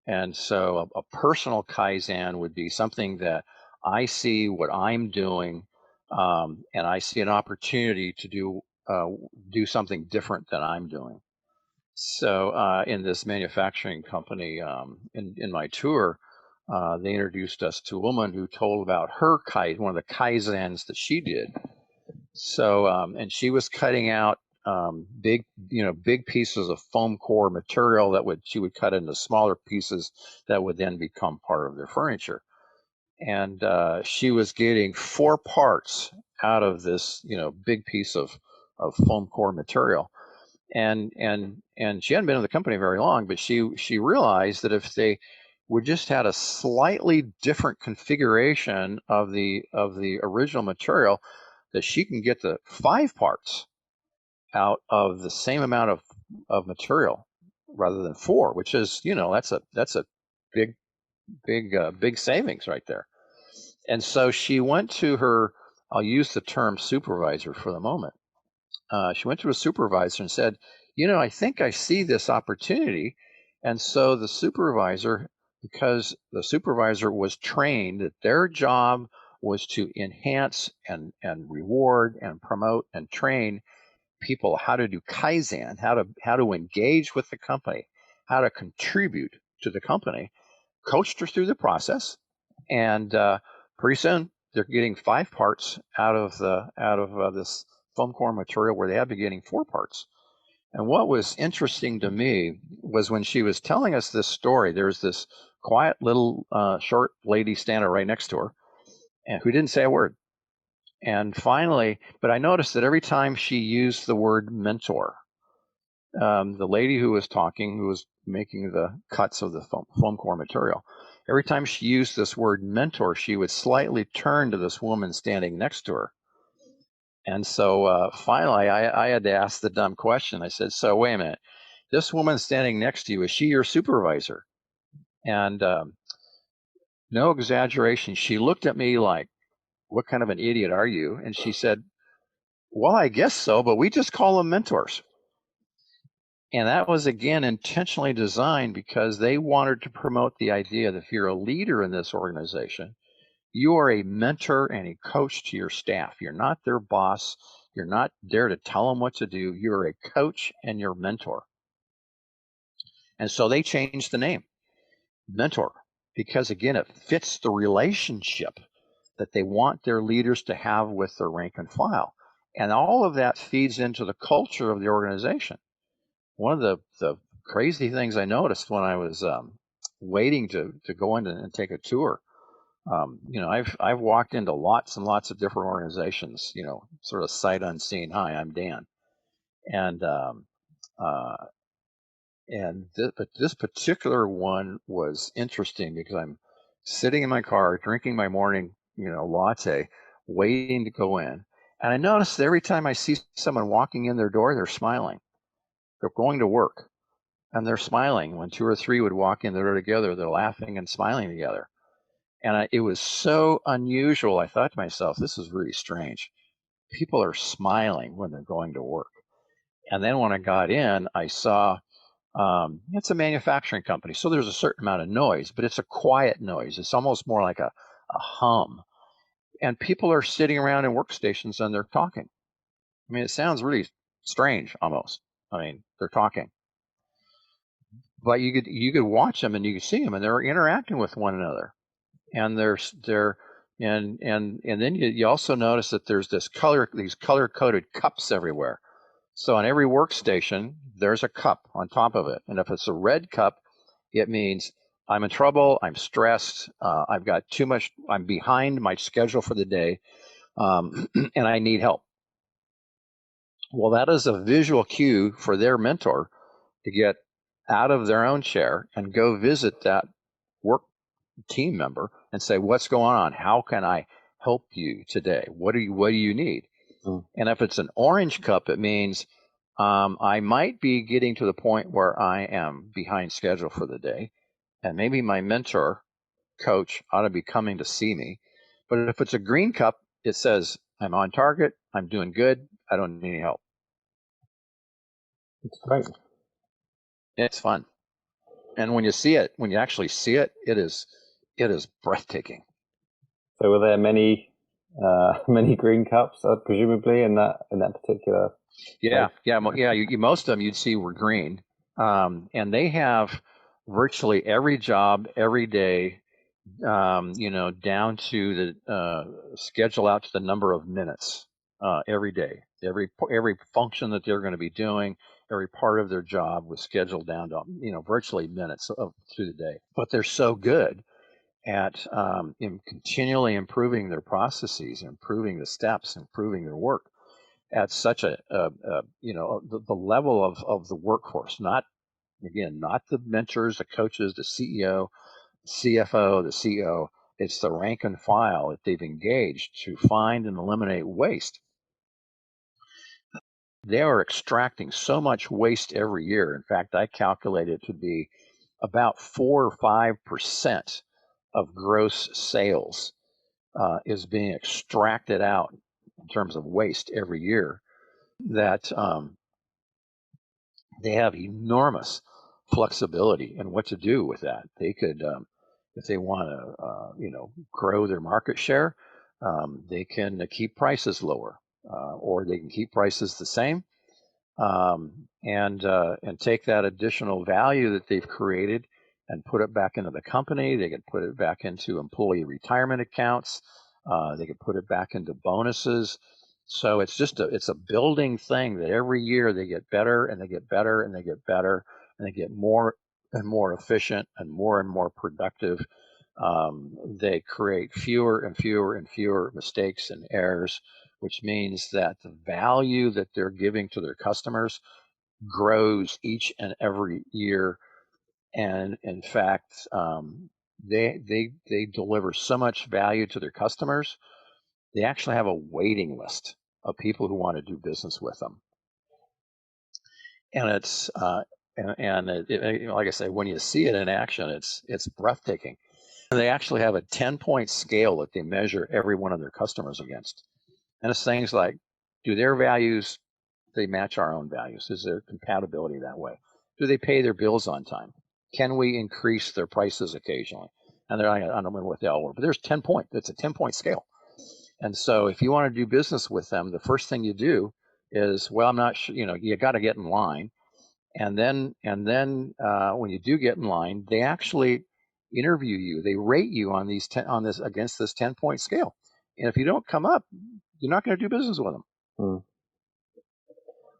And so a personal Kaizen would be something that I see what I'm doing, and I see an opportunity to do something different than I'm doing. So in this manufacturing company, in my tour, they introduced us to a woman who told about her one of the Kaizens that she did. So, and she was cutting out big pieces of foam core material she would cut into smaller pieces that would then become part of their furniture. And she was getting 4 parts out of this, big piece of foam core material. And she hadn't been in the company very long, but she realized that if they would just had a slightly different configuration of the original material, that she can get the 5 parts out of the same amount of material rather than 4, which is, that's a big big savings right there. And so she went to her, I'll use the term supervisor for the moment. She went to a supervisor and said, I think I see this opportunity. And so the supervisor, because the supervisor was trained that their job was to enhance and reward and promote and train people how to do Kaizen, how to engage with the company, how to contribute to the company, coached her through the process, and pretty soon they're getting 5 parts out of this foam core material where they had been getting 4 parts. And what was interesting to me was when she was telling us this story, there was this quiet little short lady standing right next to her, and who didn't say a word. And finally, but I noticed that every time she used the word mentor, the lady who was talking, who was making the cuts of the foam core material, every time she used this word mentor, she would slightly turn to this woman standing next to her. And so finally, I had to ask the dumb question. I said, "So wait a minute, this woman standing next to you, is she your supervisor?" And no exaggeration, she looked at me like, "What kind of an idiot are you?" And she said, "Well, I guess so, but we just call them mentors." And that was, again, intentionally designed because they wanted to promote the idea that if you're a leader in this organization, you are a mentor and a coach to your staff. You're not their boss. You're not there to tell them what to do. You're a coach and your mentor. And so they changed the name, mentor, because again, it fits the relationship that they want their leaders to have with their rank and file. And all of that feeds into the culture of the organization. One of the crazy things I noticed when I was waiting to go in and take a tour, I've walked into lots and lots of different organizations, sort of sight unseen. Hi, I'm Dan, and uh, but this particular one was interesting because I'm sitting in my car drinking my morning, latte, waiting to go in, and I noticed that every time I see someone walking in their door, they're smiling. They're going to work and they're smiling. When two or three would walk in the door together, they're laughing and smiling together. And it was so unusual. I thought to myself, this is really strange. People are smiling when they're going to work. And then when I got in, I saw it's a manufacturing company. So there's a certain amount of noise, but it's a quiet noise. It's almost more like a hum. And people are sitting around in workstations and they're talking. I mean, it sounds really strange almost. I mean, they're talking. But you could watch them and you could see them and they're interacting with one another. And they're and then you also notice that there's these color coded cups everywhere. So on every workstation there's a cup on top of it, and if it's a red cup, it means I'm in trouble, I'm stressed, I've got too much, I'm behind my schedule for the day, and I need help. Well, that is a visual cue for their mentor to get out of their own chair and go visit that work team member and say, "What's going on? How can I help you today? What do you need?" Mm. And if it's an orange cup, it means I might be getting to the point where I am behind schedule for the day, and maybe my mentor coach ought to be coming to see me. But if it's a green cup, it says I'm on target, I'm doing good, I don't need any help. It's great. It's fun. And when you actually see it, it is breathtaking. So were there many many green cups, presumably in that particular place? Yeah. Most of them you'd see were green, and they have virtually every job every day, down to the schedule out to the number of minutes every day. Every function that they're going to be doing, every part of their job was scheduled down to virtually minutes through the day. But they're so good at continually improving their processes, improving the steps, improving their work at such the level of the workforce. Not the mentors, the coaches, the CEO, CFO, the CEO. It's the rank and file that they've engaged to find and eliminate waste. They are extracting so much waste every year. In fact, I calculate it to be about 4 or 5% of gross sales is being extracted out in terms of waste every year. That they have enormous flexibility in what to do with that. They could, if they want to, grow their market share, they can keep prices lower, or they can keep prices the same, and take that additional value that they've created and put it back into the company. They could put it back into employee retirement accounts. They could put it back into bonuses. So it's a building thing that every year they get better and they get better and they get better and they get more and more efficient and more productive. They create fewer and fewer and fewer mistakes and errors, which means that the value that they're giving to their customers grows each and every year. And in fact, they deliver so much value to their customers. They actually have a waiting list of people who want to do business with them. And it's like I say, when you see it in action, it's breathtaking. And they actually have a 10-point scale that they measure every one of their customers against. And it's things like, do their values, they match our own values? Is there compatibility that way? Do they pay their bills on time? Can we increase their prices occasionally? And they're like, I don't remember what they all were, but there's 10 point. It's a 10-point scale. And so if you want to do business with them, the first thing you do is, well, I'm not sure, you got to get in line. And then when you do get in line, they actually interview you. They rate you on against this 10-point scale. And if you don't come up, you're not going to do business with them. Hmm.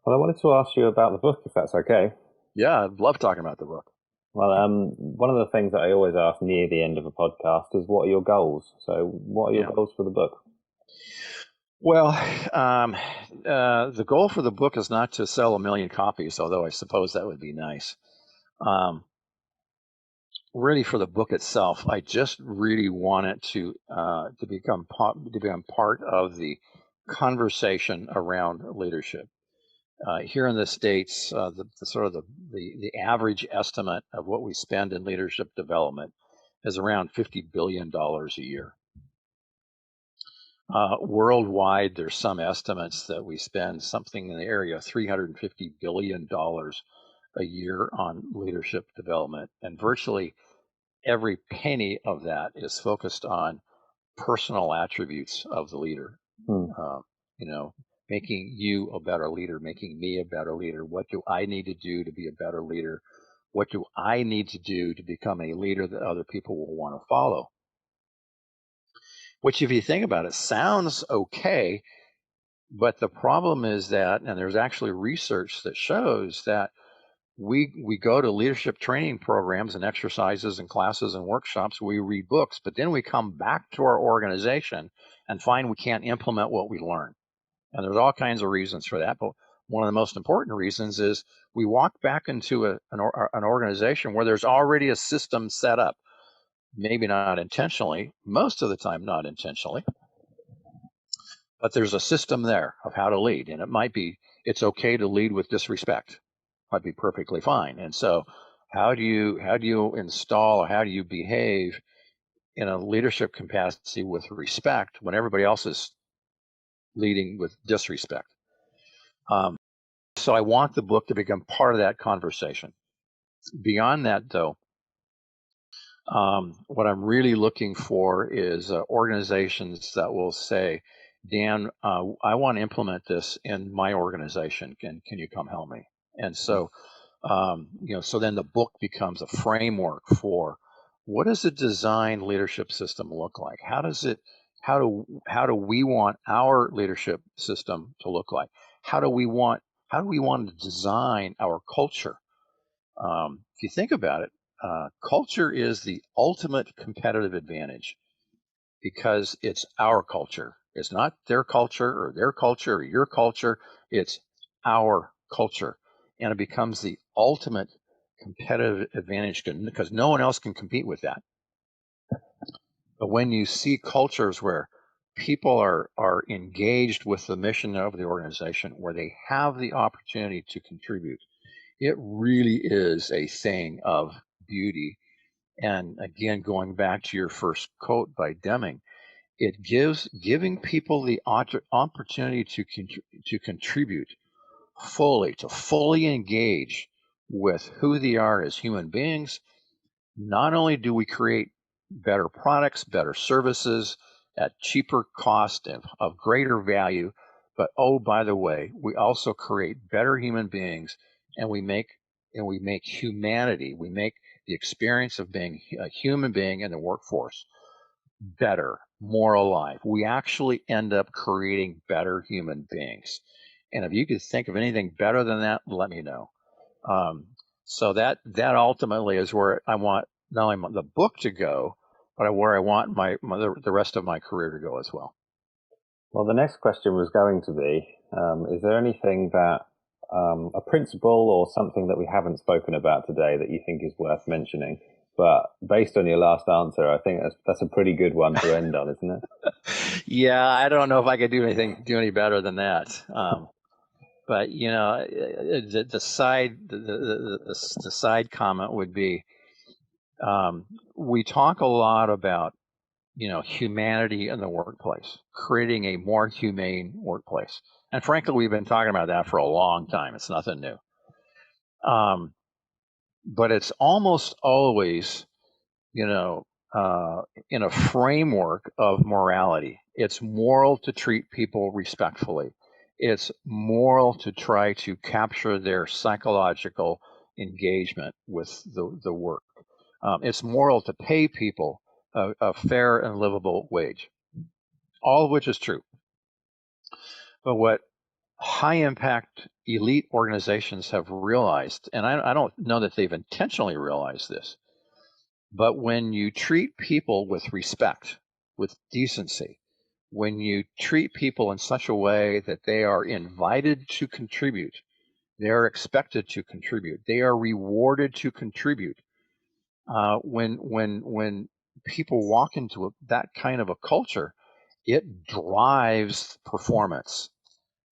Well, I wanted to ask you about the book, if that's okay. Yeah, I love talking about the book. Well, one of the things that I always ask near the end of a podcast is, what are your goals? So what are your goals for the book? Well, the goal for the book is not to sell 1 million copies, although I suppose that would be nice. Really, for the book itself, I just really want it to become part of the conversation around leadership. Here in the States, the average estimate of what we spend in leadership development is around $50 billion a year. Worldwide, there's some estimates that we spend something in the area of $350 billion a year on leadership development. And virtually every penny of that is focused on personal attributes of the leader. Making you a better leader, making me a better leader. What do I need to do to be a better leader? What do I need to do to become a leader that other people will want to follow? Which, if you think about it, sounds okay, but the problem is that, and there's actually research that shows that we go to leadership training programs and exercises and classes and workshops, we read books, but then we come back to our organization and find we can't implement what we learn. And there's all kinds of reasons for that, but one of the most important reasons is we walk back into an organization where there's already a system set up. Maybe not intentionally, most of the time not intentionally, but there's a system there of how to lead. And it's okay to lead with disrespect. Might be perfectly fine. And so how do you install, or how do you behave in a leadership capacity with respect when everybody else is leading with disrespect? So I want the book to become part of that conversation. Beyond that, though, what I'm really looking for is organizations that will say, Dan, I want to implement this in my organization. Can you come help me? And so, so then the book becomes a framework for what does a design leadership system look like? How do we want our leadership system to look like? How do we want to design our culture? If you think about it, culture is the ultimate competitive advantage because it's our culture. It's not their culture or your culture. It's our culture. And it becomes the ultimate competitive advantage because no one else can compete with that. But when you see cultures where people are engaged with the mission of the organization, where they have the opportunity to contribute, it really is a thing of beauty. And again, going back to your first quote by Deming, it giving people the opportunity to contribute fully, to fully engage with who they are as human beings. Not only do we create better products, better services at cheaper cost and of greater value, but oh, by the way, we also create better human beings, and we make humanity, we make the experience of being a human being in the workforce better, more alive. We actually end up creating better human beings. And if you could think of anything better than that, let me know. So that ultimately is where I want not only the book to go, but where I want the rest of my career to go as well. Well, the next question was going to be, is there anything that, a principle or something that we haven't spoken about today that you think is worth mentioning? But based on your last answer, I think that's a pretty good one to end on, isn't it? Yeah, I don't know if I could do any better than that. But the side comment would be, we talk a lot about humanity in the workplace, creating a more humane workplace, and frankly, we've been talking about that for a long time. It's nothing new. But it's almost always, you know, in a framework of morality. It's moral to treat people respectfully. It's moral to try to capture their psychological engagement with the work. It's moral to pay people a fair and livable wage, all of which is true. But what high impact elite organizations have realized, and I don't know that they've intentionally realized this, but when you treat people with respect, with decency, when you treat people in such a way that they are invited to contribute, they are expected to contribute, they are rewarded to contribute. When people walk into that kind of a culture, it drives performance.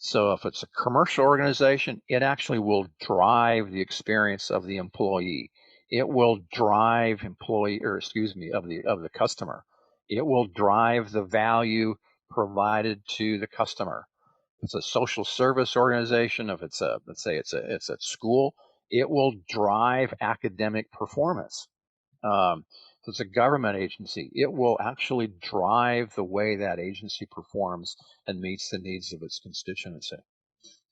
So if it's a commercial organization, it actually will drive the experience of the employee. It will drive of the customer. It will drive the value provided to the customer. If it's a social service organization, if it's it's a school, it will drive academic performance. If it's a government agency, it will actually drive the way that agency performs and meets the needs of its constituency.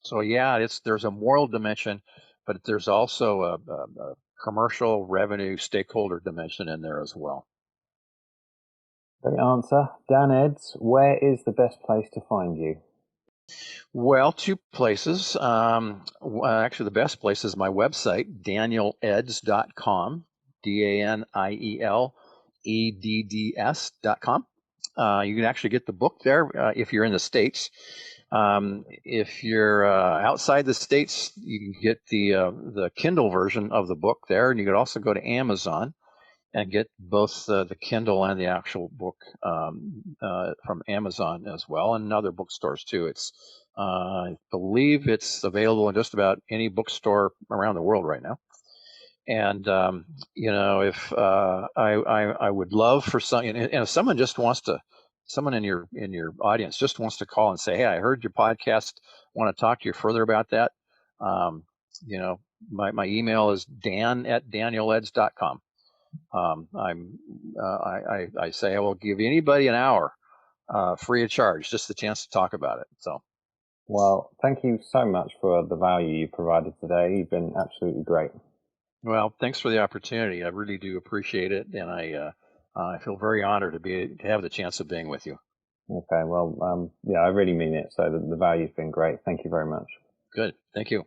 So yeah, there's a moral dimension, but there's also a commercial revenue stakeholder dimension in there as well. Great answer. Dan Edds, where is the best place to find you? Well, two places. Actually, the best place is my website, danieledds.com, DANIELEDDS.com. You can actually get the book there if you're in the States. If you're outside the States, you can get the Kindle version of the book there, and you could also go to Amazon and get both the Kindle and the actual book from Amazon as well, and other bookstores too. I believe it's available in just about any bookstore around the world right now. And if I would love for some, and if someone just wants to, someone in your audience just wants to call and say, "Hey, I heard your podcast. Want to talk to you further about that." Um, my email is dan@danieledds.com. I say I will give anybody an hour free of charge, just the chance to talk about it. So, Well, thank you so much for the value you provided today. You've been absolutely great. well, thanks for the opportunity. I really do appreciate it, and I feel very honored to have the chance of being with you. Okay, well, yeah, I really mean it. So the value's been great. Thank you very much. Good. Thank you.